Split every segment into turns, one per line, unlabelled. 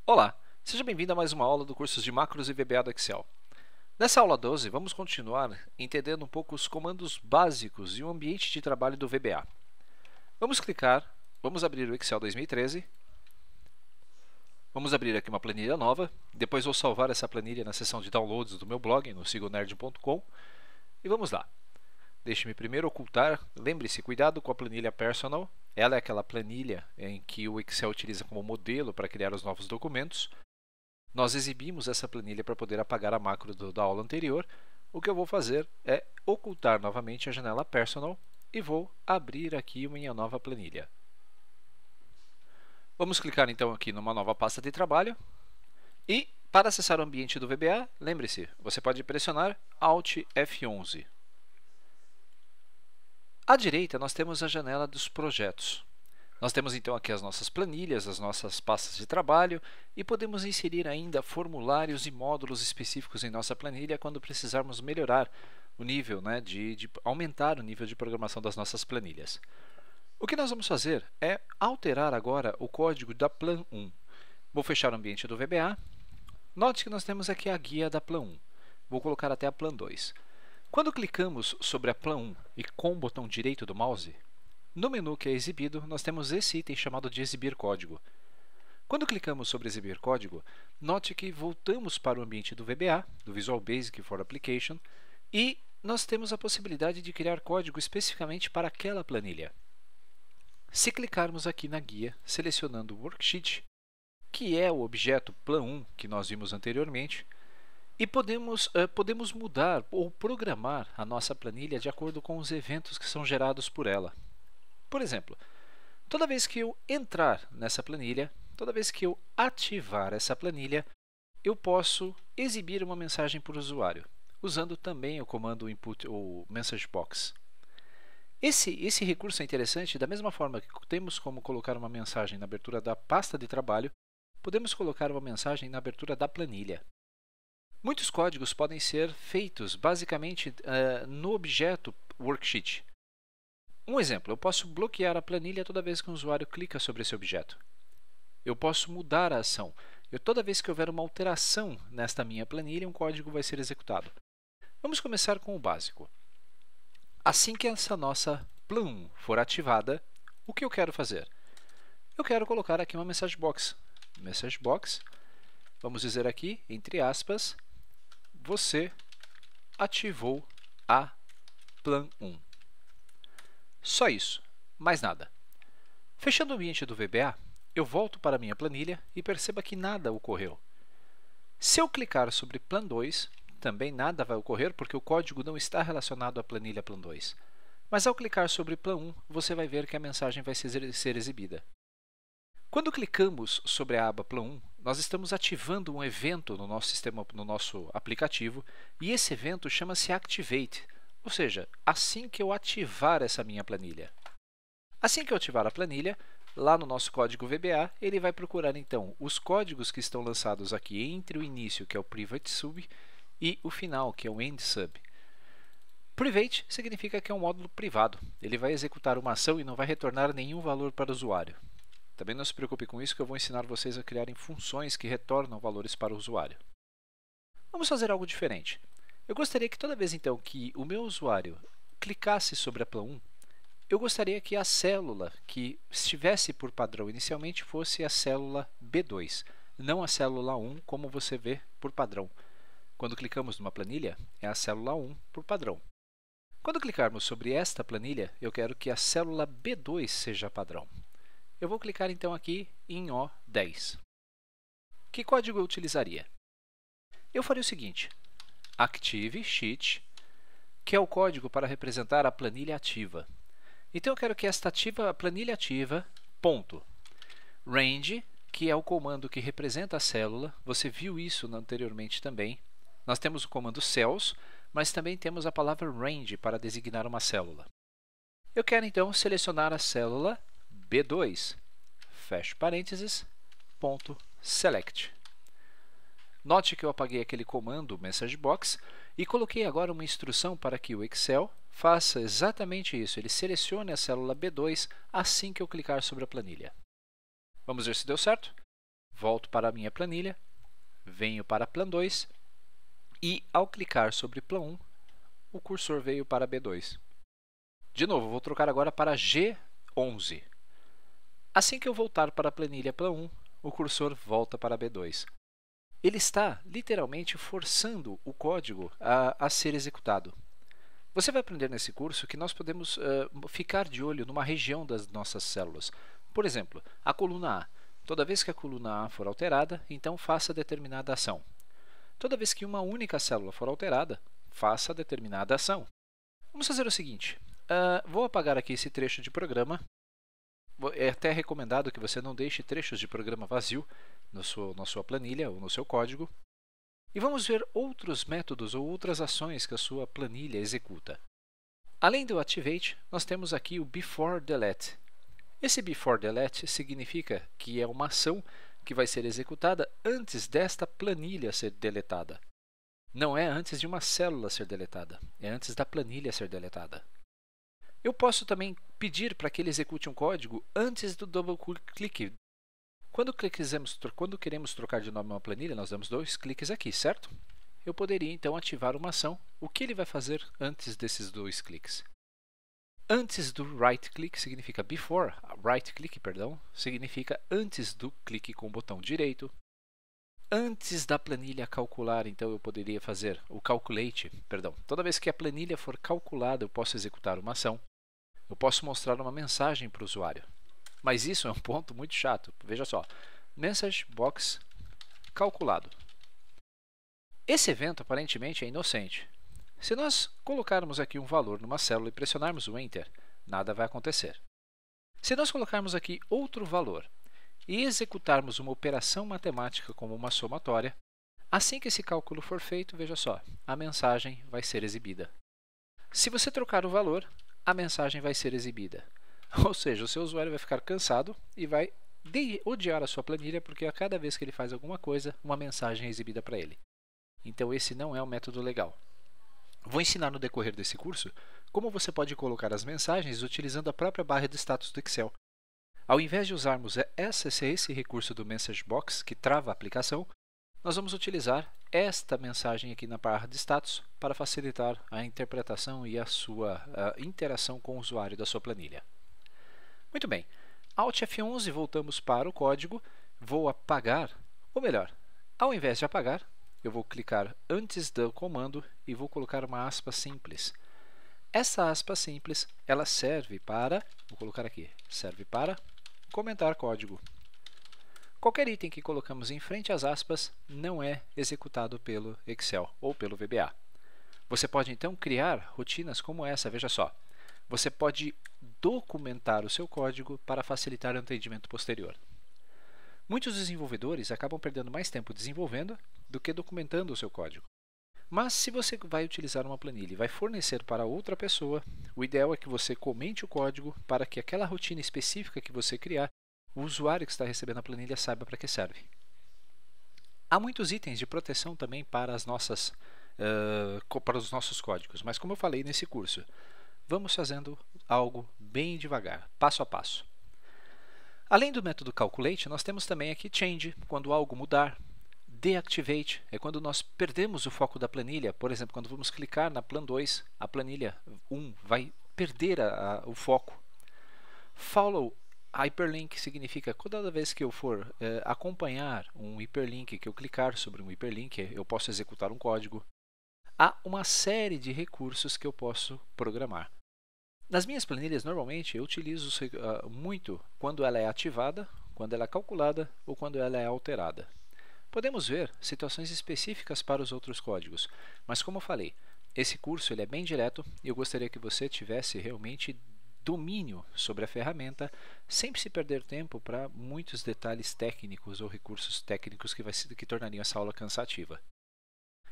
Olá, seja bem-vindo a mais uma aula do curso de Macros e VBA do Excel. Nessa aula 12, vamos continuar entendendo um pouco os comandos básicos e o ambiente de trabalho do VBA. Vamos abrir o Excel 2013, vamos abrir aqui uma planilha nova, depois vou salvar essa planilha na seção de downloads do meu blog, no sigonerd.com, e vamos lá. Deixe-me primeiro ocultar, lembre-se, cuidado com a planilha Personal, ela é aquela planilha em que o Excel utiliza como modelo para criar os novos documentos. Nós exibimos essa planilha para poder apagar a macro da aula anterior. O que eu vou fazer é ocultar novamente a janela Personal e vou abrir aqui minha nova planilha. Vamos clicar então aqui numa nova pasta de trabalho e para acessar o ambiente do VBA, lembre-se, você pode pressionar Alt F11. À direita, nós temos a janela dos projetos. Nós temos então aqui as nossas planilhas, as nossas pastas de trabalho e podemos inserir ainda formulários e módulos específicos em nossa planilha quando precisarmos melhorar o nível, de aumentar o nível de programação das nossas planilhas. O que nós vamos fazer é alterar agora o código da Plan 1. Vou fechar o ambiente do VBA. Note que nós temos aqui a guia da Plan 1. Vou colocar até a Plan 2. Quando clicamos sobre a Plan 1 e com o botão direito do mouse, no menu que é exibido, nós temos esse item chamado de Exibir Código. Quando clicamos sobre Exibir Código, note que voltamos para o ambiente do VBA, do Visual Basic for Application, e nós temos a possibilidade de criar código especificamente para aquela planilha. Se clicarmos aqui na guia, selecionando o Worksheet, que é o objeto Plan 1 que nós vimos anteriormente, e podemos mudar ou programar a nossa planilha de acordo com os eventos que são gerados por ela. Por exemplo, toda vez que eu entrar nessa planilha, toda vez que eu ativar essa planilha, eu posso exibir uma mensagem para o usuário, usando também o comando input ou message box. Esse recurso é interessante da mesma forma que temos como colocar uma mensagem na abertura da pasta de trabalho, podemos colocar uma mensagem na abertura da planilha. Muitos códigos podem ser feitos basicamente no objeto Worksheet. Um exemplo, eu posso bloquear a planilha toda vez que um usuário clica sobre esse objeto. Eu posso mudar a ação. Toda vez que houver uma alteração nesta minha planilha, um código vai ser executado. Vamos começar com o básico. Assim que essa nossa Plan 1 for ativada, o que eu quero fazer? Eu quero colocar aqui uma message box. Message box, vamos dizer aqui, entre aspas, você ativou a Plan 1. Só isso, mais nada. Fechando o ambiente do VBA, eu volto para a minha planilha e perceba que nada ocorreu. Se eu clicar sobre Plan 2, também nada vai ocorrer porque o código não está relacionado à planilha Plan 2. Mas ao clicar sobre Plan 1, você vai ver que a mensagem vai ser exibida. Quando clicamos sobre a aba Plan 1, nós estamos ativando um evento no nosso sistema, no nosso aplicativo, e esse evento chama-se Activate, ou seja, assim que eu ativar essa minha planilha. Assim que eu ativar a planilha, lá no nosso código VBA, ele vai procurar então os códigos que estão lançados aqui entre o início, que é o Private Sub, e o final, que é o End Sub. Private significa que é um módulo privado, ele vai executar uma ação e não vai retornar nenhum valor para o usuário. Também não se preocupe com isso, que eu vou ensinar vocês a criarem funções que retornam valores para o usuário. Vamos fazer algo diferente. Eu gostaria que toda vez então que o meu usuário clicasse sobre a Plan 1, eu gostaria que a célula que estivesse por padrão inicialmente fosse a célula B2, não a célula 1 como você vê por padrão. Quando clicamos numa planilha, é a célula 1 por padrão. Quando clicarmos sobre esta planilha, eu quero que a célula B2 seja padrão. Eu vou clicar então aqui em O10. Que código eu utilizaria? Eu faria o seguinte, Active Sheet, que é o código para representar a planilha ativa. Então eu quero que esta planilha ativa, ponto. Range, que é o comando que representa a célula, você viu isso anteriormente também. Nós temos o comando cells, mas também temos a palavra range para designar uma célula. Eu quero então selecionar a célula B2, fecho parênteses, ponto select. Note que eu apaguei aquele comando message box e coloquei agora uma instrução para que o Excel faça exatamente isso, ele selecione a célula B2 assim que eu clicar sobre a planilha. Vamos ver se deu certo? volto para a minha planilha, venho para Plan 2 e, ao clicar sobre Plan 1, o cursor veio para B2. De novo, vou trocar agora para G11. Assim que eu voltar para a planilha Plan 1, o cursor volta para B2. Ele está literalmente forçando o código a ser executado. Você vai aprender nesse curso que nós podemos ficar de olho numa região das nossas células. Por exemplo, a coluna A. Toda vez que a coluna A for alterada, então faça determinada ação. Toda vez que uma única célula for alterada, faça determinada ação. Vamos fazer o seguinte, vou apagar aqui esse trecho de programa. É até recomendado que você não deixe trechos de programa vazio na sua planilha ou no seu código. E vamos ver outros métodos ou outras ações que a sua planilha executa. Além do Activate, nós temos aqui o Before Delete. Esse Before Delete significa que é uma ação que vai ser executada antes desta planilha ser deletada. Não é antes de uma célula ser deletada, é antes da planilha ser deletada. Eu posso também pedir para que ele execute um código antes do double click. Quando queremos trocar de nome uma planilha, nós damos 2 cliques aqui, certo? Eu poderia então ativar uma ação. O que ele vai fazer antes desses 2 cliques? Antes do right click significa before, right click, perdão, significa antes do clique com o botão direito. Antes da planilha calcular, então eu poderia fazer o calculate, perdão. Toda vez que a planilha for calculada, eu posso executar uma ação. Eu posso mostrar uma mensagem para o usuário. Mas isso é um ponto muito chato. Veja só, message box calculado. Esse evento aparentemente é inocente. Se nós colocarmos aqui um valor numa célula e pressionarmos o Enter, nada vai acontecer. Se nós colocarmos aqui outro valor e executarmos uma operação matemática como uma somatória, assim que esse cálculo for feito, veja só, a mensagem vai ser exibida. Se você trocar o valor, a mensagem vai ser exibida. Ou seja, o seu usuário vai ficar cansado e vai odiar a sua planilha porque a cada vez que ele faz alguma coisa, uma mensagem é exibida para ele. Então esse não é um método legal. Vou ensinar no decorrer desse curso como você pode colocar as mensagens utilizando a própria barra de status do Excel. Ao invés de usarmos esse recurso do Message Box que trava a aplicação, nós vamos utilizar esta mensagem aqui na barra de status para facilitar a interpretação e a sua interação com o usuário da sua planilha. Muito bem, Alt F11, voltamos para o código, vou apagar, ou melhor, ao invés de apagar, eu vou clicar antes do comando e vou colocar uma aspa simples. Essa aspa simples, ela serve para, vou colocar aqui, serve para comentar código. Qualquer item que colocamos em frente às aspas não é executado pelo Excel ou pelo VBA. Você pode então criar rotinas como essa, veja só. Você pode documentar o seu código para facilitar o entendimento posterior. Muitos desenvolvedores acabam perdendo mais tempo desenvolvendo do que documentando o seu código. Mas se você vai utilizar uma planilha e vai fornecer para outra pessoa, o ideal é que você comente o código para que aquela rotina específica que você criar, o usuário que está recebendo a planilha saiba para que serve. Há muitos itens de proteção também para os nossos códigos, mas como eu falei nesse curso, vamos fazendo algo bem devagar, passo a passo. Além do método calculate, nós temos também aqui change, quando algo mudar. Deactivate é quando nós perdemos o foco da planilha. Por exemplo, quando vamos clicar na Plan 2, a planilha 1 vai perder o foco. Follow hyperlink significa que toda vez que eu for acompanhar um hiperlink, que eu clicar sobre um hiperlink, eu posso executar um código. Há uma série de recursos que eu posso programar. Nas minhas planilhas, normalmente, eu utilizo muito quando ela é ativada, quando ela é calculada ou quando ela é alterada. Podemos ver situações específicas para os outros códigos, mas como eu falei, esse curso ele é bem direto e eu gostaria que você tivesse realmente domínio sobre a ferramenta, sem se perder tempo para muitos detalhes técnicos ou recursos técnicos que tornariam essa aula cansativa.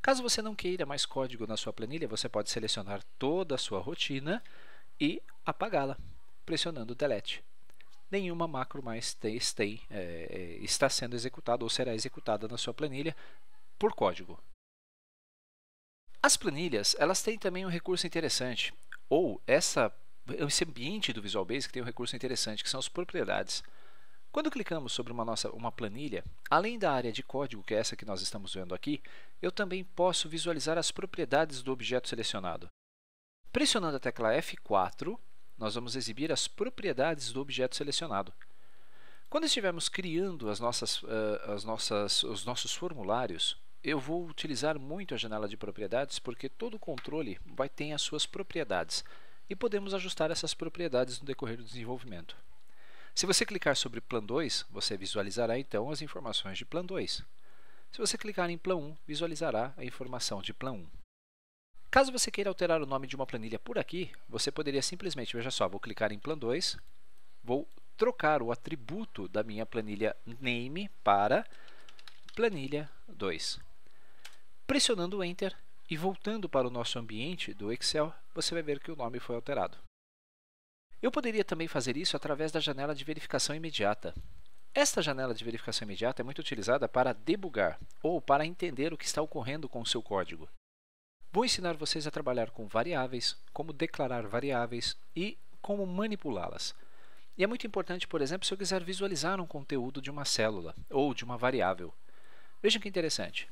Caso você não queira mais código na sua planilha, você pode selecionar toda a sua rotina e apagá-la, pressionando Delete. Nenhuma macro mais está sendo executada ou será executada na sua planilha por código. As planilhas elas têm também um recurso interessante, ou esse ambiente do Visual Basic tem um recurso interessante, que são as propriedades. Quando clicamos sobre uma planilha, além da área de código, que é essa que nós estamos vendo aqui, eu também posso visualizar as propriedades do objeto selecionado. Pressionando a tecla F4, nós vamos exibir as propriedades do objeto selecionado. Quando estivermos criando os nossos formulários, eu vou utilizar muito a janela de propriedades porque todo controle ter as suas propriedades e podemos ajustar essas propriedades no decorrer do desenvolvimento. Se você clicar sobre Plan 2, você visualizará então as informações de Plan 2. Se você clicar em Plan 1, visualizará a informação de Plan 1. Caso você queira alterar o nome de uma planilha por aqui, você poderia simplesmente, veja só, vou clicar em Plan 2, vou trocar o atributo da minha planilha Name para Planilha 2. Pressionando o Enter e voltando para o nosso ambiente do Excel, você vai ver que o nome foi alterado. Eu poderia também fazer isso através da janela de verificação imediata. Esta janela de verificação imediata é muito utilizada para debugar ou para entender o que está ocorrendo com o seu código. Vou ensinar vocês a trabalhar com variáveis, como declarar variáveis e como manipulá-las. E é muito importante, por exemplo, se eu quiser visualizar um conteúdo de uma célula ou de uma variável. Vejam que interessante.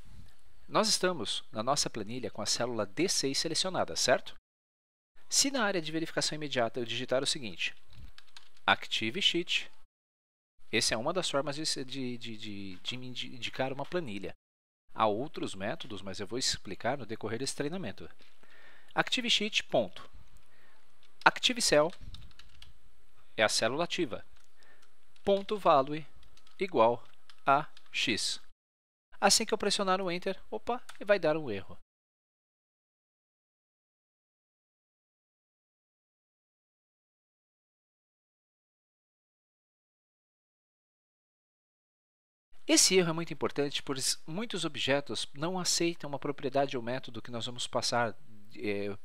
Nós estamos na nossa planilha com a célula D6 selecionada, certo? Se na área de verificação imediata eu digitar o seguinte, Active Sheet, essa é uma das formas de me indicar uma planilha. Há outros métodos, mas eu vou explicar no decorrer desse treinamento. Active Sheet, ponto. Active Cell é a célula ativa. Ponto value igual a X. Assim que eu pressionar o Enter, vai dar um erro. Esse erro é muito importante, pois muitos objetos não aceitam uma propriedade ou método que nós vamos passar,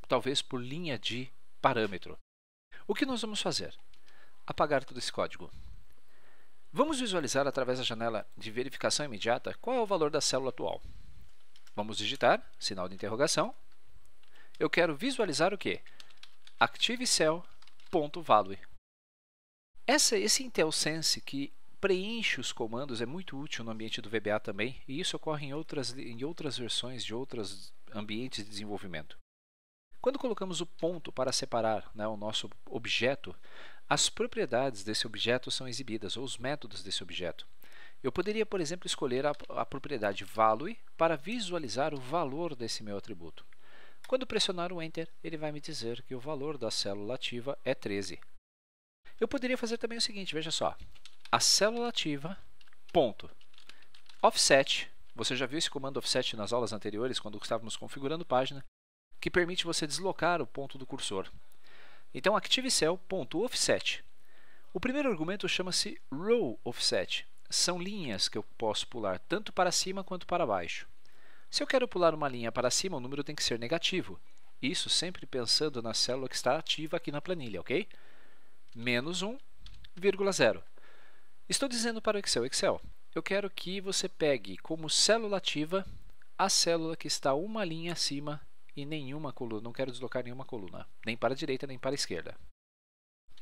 talvez por linha de parâmetro. O que nós vamos fazer? Apagar todo esse código. Vamos visualizar através da janela de verificação imediata qual é o valor da célula atual. Vamos digitar, sinal de interrogação. Eu quero visualizar o quê? ActiveCell.value. Esse IntelliSense que preenche os comandos é muito útil no ambiente do VBA também, e isso ocorre em outras versões de outros ambientes de desenvolvimento. Quando colocamos o ponto para separar o nosso objeto, as propriedades desse objeto são exibidas, ou os métodos desse objeto. Eu poderia, por exemplo, escolher a propriedade value para visualizar o valor desse meu atributo. Quando pressionar o Enter, ele vai me dizer que o valor da célula ativa é 13. Eu poderia fazer também o seguinte, veja só. A célula ativa, ponto, offset, você já viu esse comando offset nas aulas anteriores, quando estávamos configurando página, que permite você deslocar o ponto do cursor. Então, ActiveCell.offset. O primeiro argumento chama-se Row Offset. São linhas que eu posso pular tanto para cima quanto para baixo. Se eu quero pular uma linha para cima, o número tem que ser negativo. Isso sempre pensando na célula que está ativa aqui na planilha, ok? Menos 1,0. Estou dizendo para o Excel, eu quero que você pegue como célula ativa a célula que está uma linha acima e nenhuma coluna. Não quero deslocar nenhuma coluna, nem para a direita nem para a esquerda.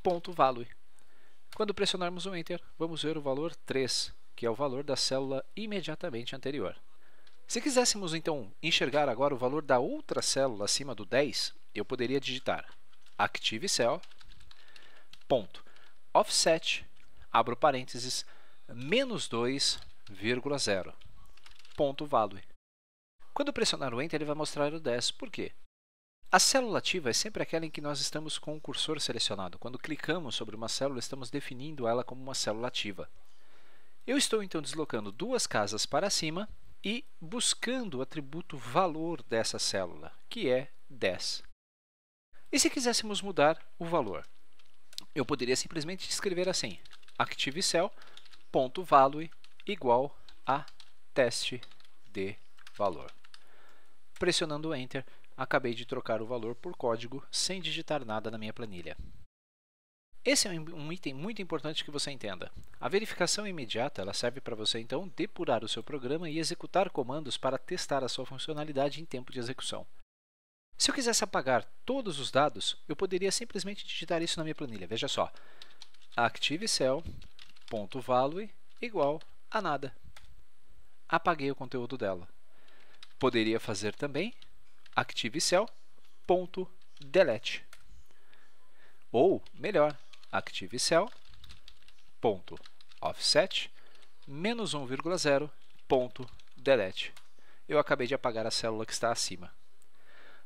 Ponto value. Quando pressionarmos o Enter, vamos ver o valor 3, que é o valor da célula imediatamente anterior. Se quiséssemos então enxergar agora o valor da outra célula acima do 10, eu poderia digitar ActiveCell, ponto, offset, abro parênteses, menos 2,0, ponto value. Quando pressionar o Enter, ele vai mostrar o 10. Por quê? A célula ativa é sempre aquela em que nós estamos com o cursor selecionado. Quando clicamos sobre uma célula, estamos definindo ela como uma célula ativa. Eu estou então deslocando 2 casas para cima e buscando o atributo valor dessa célula, que é 10. E se quiséssemos mudar o valor? Eu poderia simplesmente escrever assim, ActiveCell.value igual a teste de valor. Pressionando o Enter, acabei de trocar o valor por código sem digitar nada na minha planilha. Esse é um item muito importante que você entenda. A verificação imediata ela serve para você então depurar o seu programa e executar comandos para testar a sua funcionalidade em tempo de execução. Se eu quisesse apagar todos os dados, eu poderia simplesmente digitar isso na minha planilha. Veja só, ActiveCell, .value igual a nada. Apaguei o conteúdo dela. Poderia fazer também ActiveCell.delete. Ou, melhor, ActiveCell.offset -1,0.delete. Eu acabei de apagar a célula que está acima.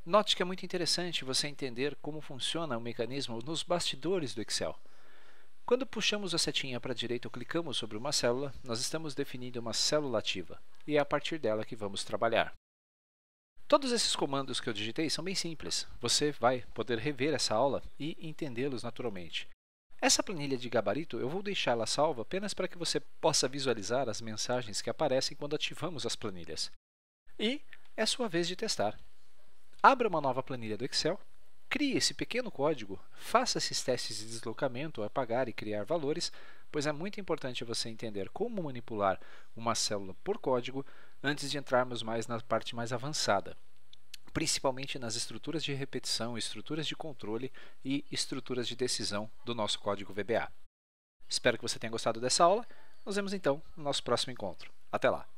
Note que é muito interessante você entender como funciona o mecanismo nos bastidores do Excel. Quando puxamos a setinha para a direita ou clicamos sobre uma célula, nós estamos definindo uma célula ativa, e é a partir dela que vamos trabalhar. Todos esses comandos que eu digitei são bem simples. Você vai poder rever essa aula e entendê-los naturalmente. Essa planilha de gabarito eu vou deixá-la salva apenas para que você possa visualizar as mensagens que aparecem quando ativamos as planilhas. E é sua vez de testar. Abra uma nova planilha do Excel, crie esse pequeno código, faça esses testes de deslocamento, apagar e criar valores, pois é muito importante você entender como manipular uma célula por código antes de entrarmos mais na parte mais avançada, principalmente nas estruturas de repetição, estruturas de controle e estruturas de decisão do nosso código VBA. Espero que você tenha gostado dessa aula. Nos vemos então no nosso próximo encontro. Até lá!